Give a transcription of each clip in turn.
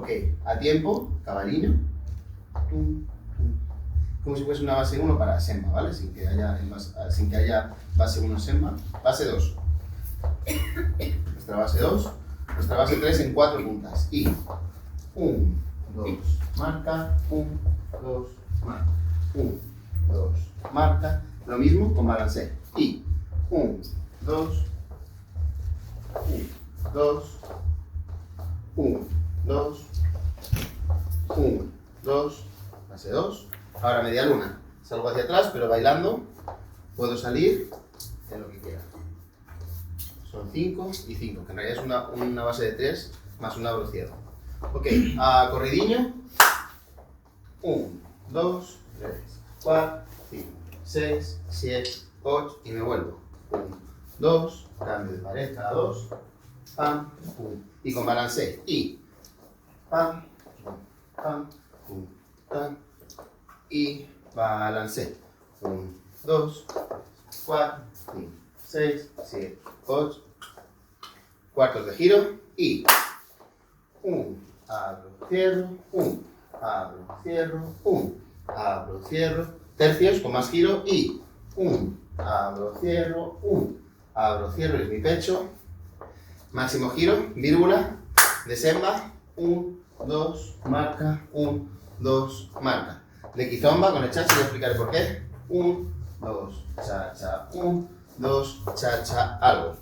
Ok, a tiempo, caballino. Como si fuese una base 1 para Semba, ¿vale? Sin que haya base 1 Semba. Base 2. Nuestra base 2. Nuestra base 3 en 4 puntas. Y 1, 2, marca, 1, 2, marca, 1, 2, marca. Lo mismo con balancé. Y 1, 2, 1, 2, 1, 2, 1, 2, base 2. Ahora media luna. Salgo hacia atrás, pero bailando puedo salir en lo que quiera. Son 5 y 5, que en realidad es una base de 3 más un abro cierro. Ok, a corridiño. 1, 2, 3, 4, 5, 6, 7, 8 y me vuelvo. 1, 2, cambio de pared cada 2. Pam, pum. Y con balancé. Y pam, pum, pam, pum, pam. Y balancé. 1, 2, 4, 5, 6, 7, 8. Cuartos de giro. Y 1, abro, cierro, 1, abro, cierro, 1, abro, cierro. Tercios con más giro. Y 1, abro, cierro, 1, abro, cierro. Es mi pecho. Máximo giro, vírgula, de Semba, 1, 2, marca, 1, 2, marca. De Kizomba con el cha-cha, voy a explicar por qué. 1, 2, cha-cha, 1, 2, cha-cha, algo.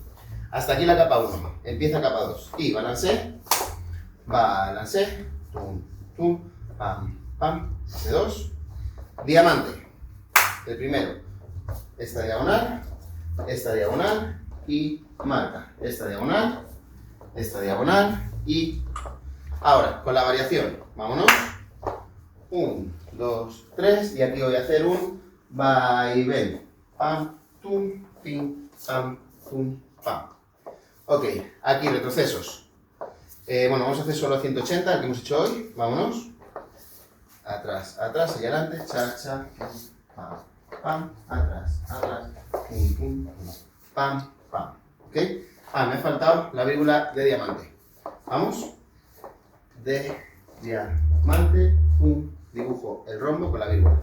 Hasta aquí la capa 1, empieza capa 2. Y balancé, balancé, tum, tum, pam, pam, de 2. Diamante, el primero, esta diagonal y marca, esta diagonal y ahora con la variación, vámonos, 1, 2, 3 y aquí voy a hacer un vaivén, pam, tum, pim, pam, tum, pam. Ok, aquí retrocesos. Bueno, vamos a hacer solo 180, el que hemos hecho hoy, vámonos, atrás, atrás y adelante, cha, cha, pam, pam, atrás, atrás, pum, pum, pam, pam. ¿Ok? Ah, me ha faltado la vírgula de diamante. Vamos. De diamante, dibujo el rombo con la vírgula.